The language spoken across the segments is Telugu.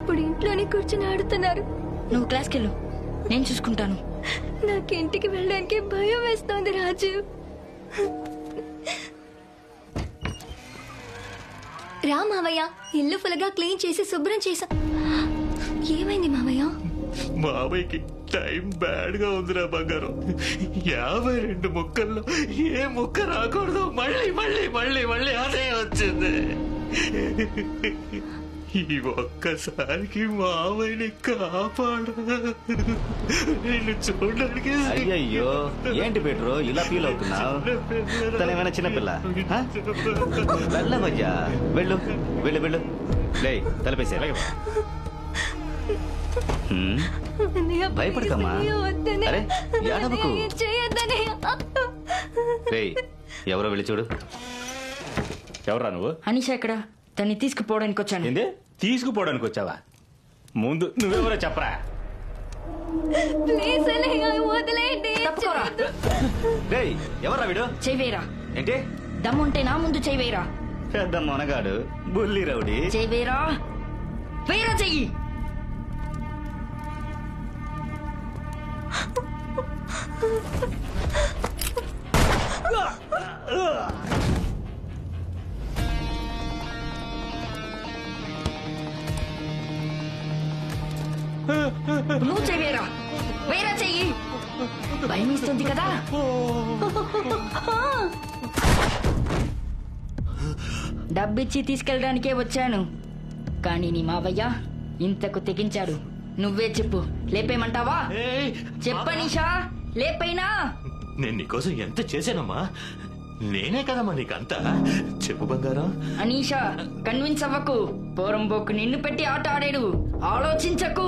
ఇప్పుడు ఇంట్లోనే కూర్చుని ఆడుతున్నారు. నువ్వు క్లాస్కి వెళ్ళు, నేను చూసుకుంటాను. నాకు ఇంటికి వెళ్ళడానికి భయం వేస్తోంది రాజు. రా మావయ్య, ఇల్లు ఫుల్గా క్లీన్ చేసి శుభ్రం చేసా. ఏమైంది మావయ్య? మావయ్యకి టైం బ్యాడ్ గా ఉందిరా బంగారం. 52 ముక్కల్లో ఏ ముక్క రాకూడదు, మళ్ళీ మళ్ళీ మళ్ళీ మళ్ళీ అదే వచ్చింది. ఈ ఒక్కసారికి మావయ్యని కాపాడు. నిన్ను చూడడానికి. అయ్యయ్యో, ఏంటి బెట్రో ఇలా ఫీల్ అవుతున్నావు? తనేమైనా చిన్నపిల్ల? వెళ్ళవయ్యా, వెళ్ళు వెళ్ళు వెళ్ళు. లే, తలపేసే. భయపడకమ్మా. అరే యాదవకు. ఎవరో వెళ్ళి చూడు. ఎవరా నువ్వు? అనీషా ఎక్కడ? తన్ని తీసుకుపోవడానికి వచ్చాను. ఏంది తీసుకుపోవడానికి వచ్చావా? ముందు నువ్వెవరో చెప్పరా. తప్పుకోరా. ఎవరా వీడు? చెయ్యేరా. ఏంటి దమ్ముంటే నా ముందు చెయ్యేరా. పెద్ద మొనగాడు, బుల్లి రౌడీ. చెయ్యేరా, వేరా చెయ్యి. నువ్వు చెయ్యేరా, వేరా చెయ్యి. భయం ఇస్తుంది కదా. డబ్బిచ్చి తీసుకెళ్ళడానికే వచ్చాను, కానీ నీ మావయ్య ఇంతకు తెగించాడు. నువ్వే చెప్పు, లేపేయమంటావా? చెప్పనీషా, లేపైనా. నేను నీకోసం ఎంత చేశానమ్మా. నేనే కదమ్మా నీకంతా. చెప్పు బంగారం. అనీషా, కన్విన్స్ అవ్వకు. పోరంబోకు నిన్ను పెట్టి ఆట ఆడాడు. ఆలోచించకు.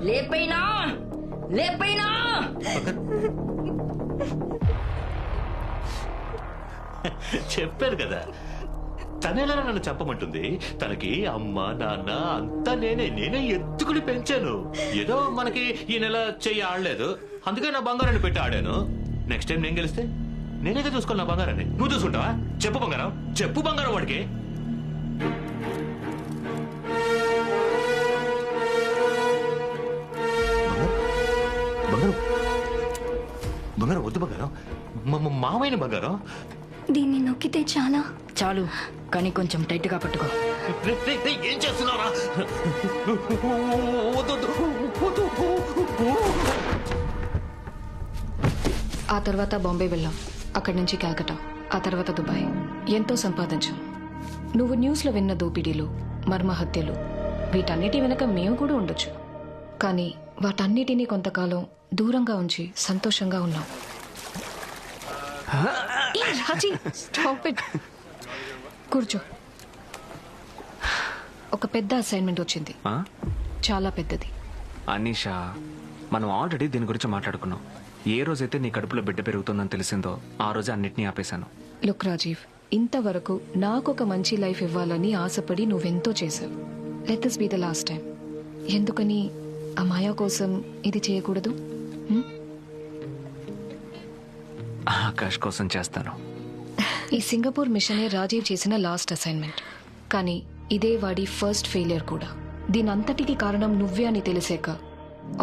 లేపైనా, లేపైనా. చెప్పాను కదా, తనేలా నన్ను చెప్పమంటుంది. తనకి అమ్మ నాన్న అంతా నేనే ఎత్తుకుని పెంచాను. ఏదో మనకి ఈ నెల చెయ్యి ఆడలేదు, అందుకే నా బంగారాన్ని పెట్టి ఆడాను. నెక్స్ట్ టైం నేను గెలిస్తే నేనేగా చూసుకోవాలి నా బంగారాన్ని. నువ్వు చూసుకుంటావా? చెప్పు బంగారం, చెప్పు బంగారం వాడికి. బంగారం బంగారం వద్దు బంగారం, మామైన బంగారం. దీన్ని నొక్కితే చాలా. చాలు, కానీ కొంచెం టైట్ గా పట్టుకో. ఏం చేస్తున్నారా? ఆ తర్వాత బాంబే వెళ్ళాం, అక్కడి నుంచి కలకటా, ఆ తర్వాత దుబాయ్. ఎంతో సంపాదించాం. నువ్వు న్యూస్లో విన్న దోపిడీలు, మర్మ హత్యలు, వీటన్నిటి వెనక మేము కూడా ఉండొచ్చు. కానీ వాటన్నిటినీ కొంతకాలం దూరంగా ఉంచి సంతోషంగా ఉన్నాం. కూర్చో. ఒక పెద్ద అసైన్మెంట్ వచ్చింది, చాలా పెద్దది. అనీషా, మనం ఆల్రెడీ దీని గురించి మాట్లాడుకున్నాం. ఏ రోజైతే నీ కడుపులో బిడ్డ పెరుగుతుందని తెలిసిందో ఆ రోజు అన్నిటినీ ఆపేశాను. లుక్ రాజీవ్, ఇంతవరకు నాకొక మంచి లైఫ్ ఇవ్వాలని ఆశపడి నువ్వెంతో చేశావు. Let this be the last time. ఎందుకని ఆ మాయా కోసం ఇది చేయకూడదు? ఆకాష్ కోసం చేస్తాను. ఈ సింగపూర్ మిషనే రాజీవ్ చేసిన లాస్ట్ అసైన్మెంట్, కానీ ఇదే వాడి ఫస్ట్ ఫెయిలియర్ కూడా. దీనంతటికి కారణం నువ్వే అని తెలిసాక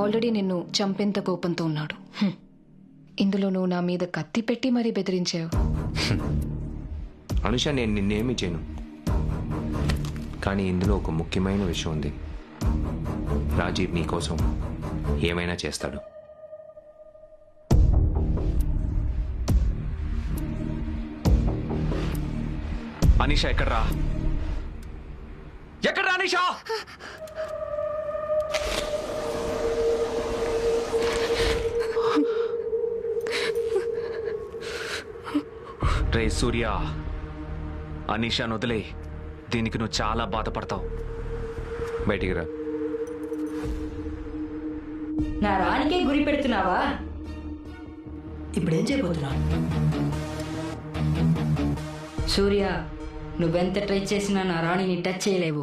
ఆల్రెడీ నిన్ను చంపేంత కోపంతో ఉన్నాడు. ఇందులో నువ్వు నా మీద కత్తి పెట్టి మరీ బెదిరించావు. అనుష, నేను నిన్నేమీ చేయను, కానీ ఇందులో ఒక ముఖ్యమైన విషయం ఉంది. రాజీవ్ నీ కోసం ఏమైనా చేస్తాడు. అనీషా ఎక్కడ్రా? ఎక్కడ్రా అనీషా? రే సూర్య, అనీషాను వదిలే. దీనికి నువ్వు చాలా బాధపడతావు. బయటికి రా. నా రానికే గురి పెడుతున్నావా? ఇప్పుడేం చేయబోతున్నావు? సూర్య, నువ్వెంత ట్రై చేసినా నా రాణిని టచ్ చేయలేవు.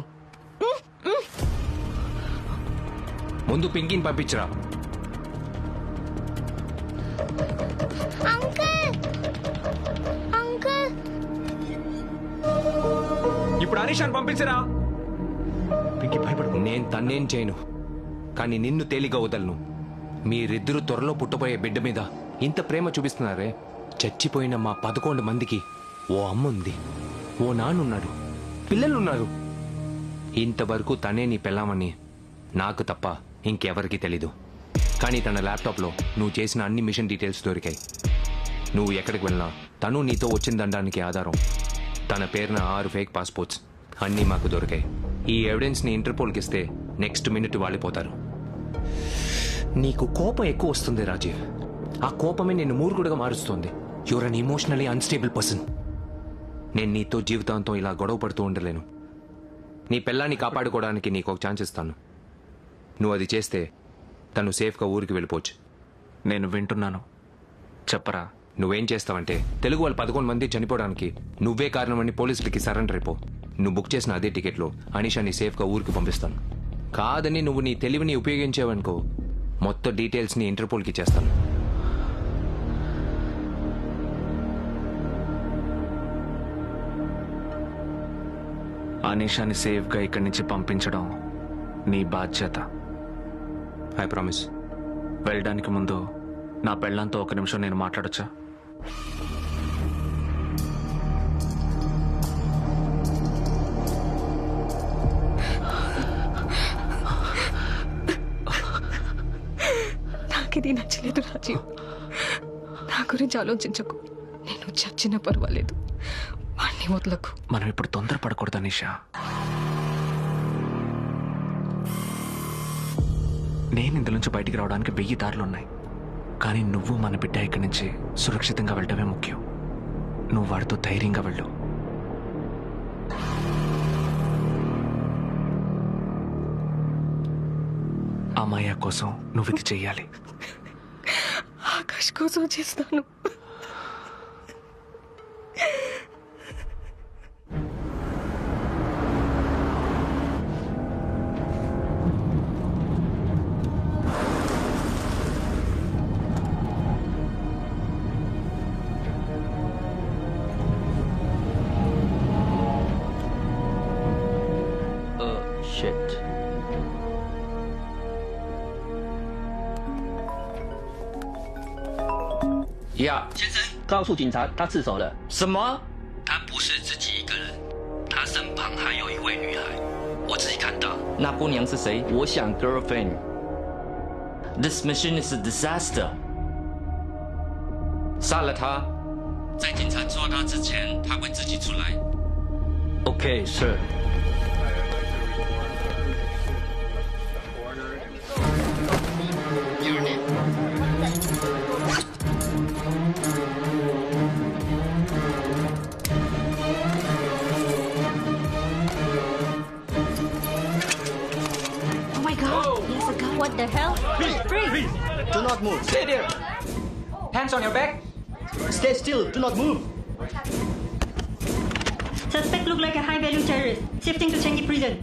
ముందు పింకీని పంపించరా. ఇప్పుడు అనీషాను పంపించరా. దానికి భయపడకు. నేను తన్నేం చేయను, కానీ నిన్ను తేలిగా వదలను. మీరిద్దరూ త్వరలో పుట్టబోయే బిడ్డ మీద ఇంత ప్రేమ చూపిస్తున్నారే. చచ్చిపోయిన మా 11 మందికి ఓ అమ్మ ఉంది, ఓ నాన్నున్నాడు, పిల్లలున్నారు. ఇంతవరకు తనే నీ పెళ్ళామని నాకు తప్ప ఇంకెవరికీ తెలీదు. కానీ తన ల్యాప్టాప్లో నువ్వు చేసిన అన్ని మిషన్ డీటెయిల్స్ దొరికాయి. నువ్వు ఎక్కడికి వెళ్ళినా తను నీతో వచ్చిందనడానికి ఆధారం తన పేరున 6 ఫేక్ పాస్పోర్ట్స్ అన్నీ మాకు దొరికాయి. ఈ ఎవిడెన్స్ని ఇంటర్పోల్కి ఇస్తే నెక్స్ట్ మినిట్ వాలిపోతారు. నీకు కోపం ఎక్కువ వస్తుంది రాజీవ్. ఆ కోపమే నిన్ను మూర్ఖుడిగా మారుస్తుంది. Your an emotionally unstable person. నేను నీతో జీవితాంతం ఇలా గొడవ పడుతూ ఉండలేను. నీ పిల్లాన్ని కాపాడుకోవడానికి నీకు ఒక ఛాన్స్ ఇస్తాను. నువ్వు అది చేస్తే తను సేఫ్గా ఊరికి వెళ్ళిపోవచ్చు. నేను వింటున్నాను, చెప్పరా. నువ్వేం చేస్తావంటే తెలుగు వాళ్ళు 11 మంది చనిపోవడానికి నువ్వే కారణమని పోలీసులకి సరెండర్ అయిపో. నువ్వు బుక్ చేసిన అదే టికెట్లో అనీషాని సేఫ్గా ఊరికి పంపిస్తాను. కాదని నువ్వు నీ తెలివిని ఉపయోగించావనుకో, మొత్తం డీటెయిల్స్ని ఇంటర్పోల్కి చేస్తాను. అనీషాని సేఫ్గా ఇక్కడి నుంచి పంపించడం నీ బాధ్యత. I promise. వెళ్ళడానికి ముందు నా పెళ్ళంతో 1 నిమిషం నేను మాట్లాడొచ్చా? నాకిది నచ్చలేదు రాజీవ్. నా గురించి ఆలోచించకు. నేను చచ్చినా పర్వాలేదు, వాణ్ణి వదలకు. మనం ఇప్పుడు తొందరపడకూడదు అనీషా. నేను ఇందులో నుంచి బయటికి రావడానికి 1000 దారులున్నాయి. కానీ నువ్వు మన బిడ్డ ఇక్కడి నుంచి సురక్షితంగా వెళ్ళడమే ముఖ్యం. నువ్వు వాడితో ధైర్యంగా వెళ్ళు. అమ్మాయి కోసం నువ్వు ఇది చెయ్యాలి. ఆకాష్ కోసం చేస్తాను. Shit. 先生，告诉警察他自首了。什么？他不是自己一个人，他身旁还有一位女孩，我自己看到。那姑娘是谁？我想 girlfriend。This mission is a disaster。杀了他，在警察抓他之前，他会自己出来。OK， sir。What the hell? Freeze! Do not move. Stay there. Hands on your back. Stay still. Do not move. Suspect look like a high-value terrorist. Shifting to Changi prison.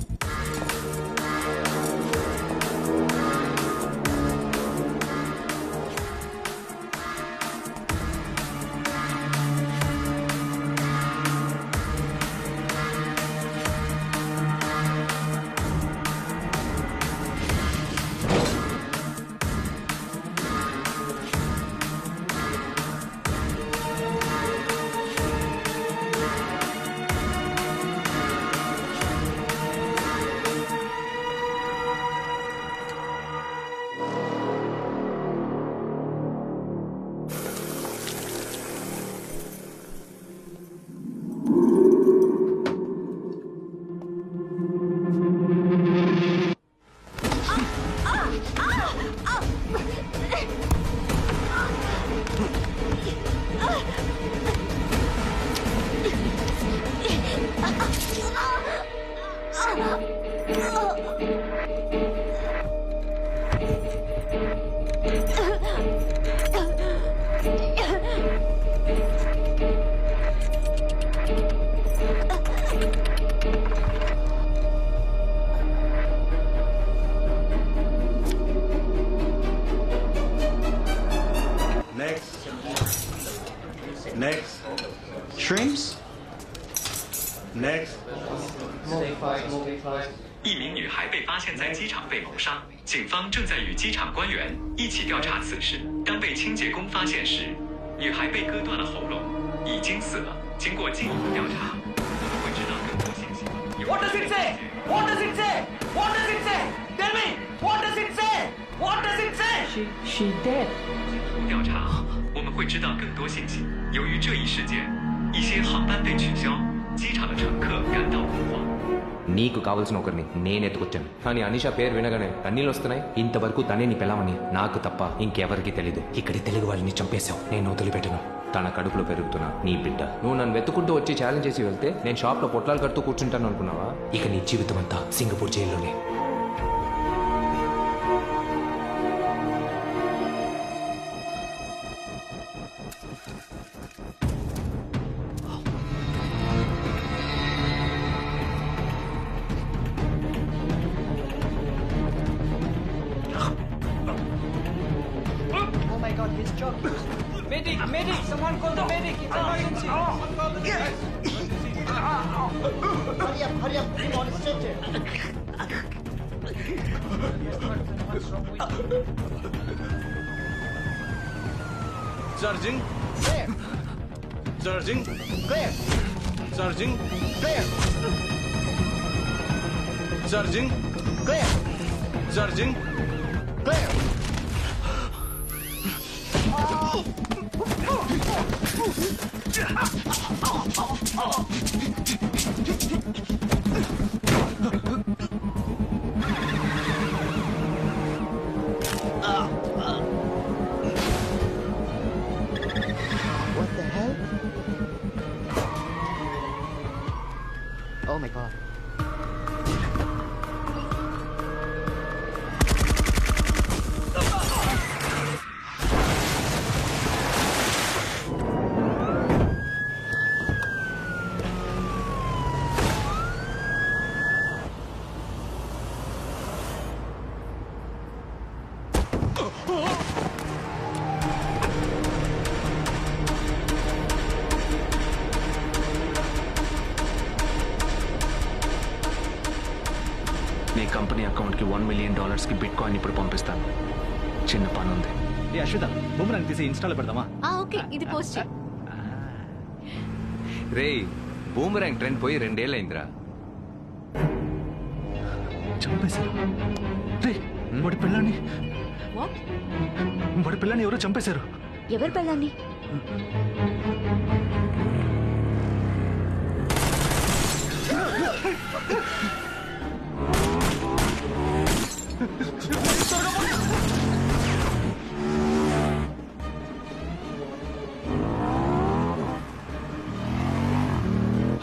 Next. Shrimps. Next. 一名女孩被发现在机场被谋杀，警方正在与机场官员一起调查此事。当被清洁工发现时，女孩被割断了喉咙，已经死了。经过进一步调查，我们会知道更多信息。What does it say? What does it say? What does it say? Tell me. What does it say? What does it say? She dead. 调查，我们会知道更多信息。由于这一事件，一些航班被取消，机场的乘客感到恐慌。 నీకు కావాల్సిన ఒకరిని నేను ఎత్తుకొచ్చాను కానీ అనిషా పేరు వినగానే కన్నీళ్ళు వస్తున్నాయి. ఇంతవరకు తనే నీ పిల్లవని నాకు తప్ప ఇంకెవరికి తెలీదు. ఇక్కడి తెలుగు వాళ్ళని చంపేశావు. నేను వదిలిపెట్టను. తన కడుపులో పెరుగుతున్నా నీ బిడ్డ. నువ్వు నన్ను వెతుకుంటూ వచ్చి ఛాలెంజ్ చేసి వెళ్తే నేను షాప్లో పొట్లాలు కడుతూ కూర్చుంటాను అనుకున్నావా? ఇక నీ జీవితం అంతా సింగపూర్ జైల్లోనే. Medic! Medic! Someone call the medic! It's emergency! Hurry up, put him on a stretcher. Charging. Clear. Charging. Clear. Charging. Clear. Charging. Clear. Charging. Clear. What the hell? Oh my god. నీ కంపెనీ అకౌంట్కి $1 million బిట్ కాయిన్ ఇప్పుడు పంపిస్తాను. చిన్న పని ఉంది. ఏ అశ్విత బూమరాంగ్ తీసి ఇన్స్టాలో పెడదామా? ఓకే ఇది పోస్ట్ చేయి. రే బూమరాంగ్ ట్రెండ్ పోయి 2 ఏళ్ళైందిరా. చంపేశారు. రే వాడి పిల్లాన్ని ఎవరో చంపేశారు. ఎవరు పెళ్ళాన్ని?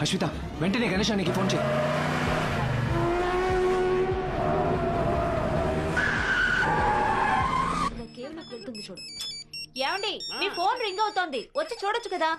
అశ్విత వెంటనే గణేశానికి ఫోన్ చేయి. ఏమండి మీ ఫోన్ రింగ్ అవుతోంది, వచ్చి చూడొచ్చు కదా.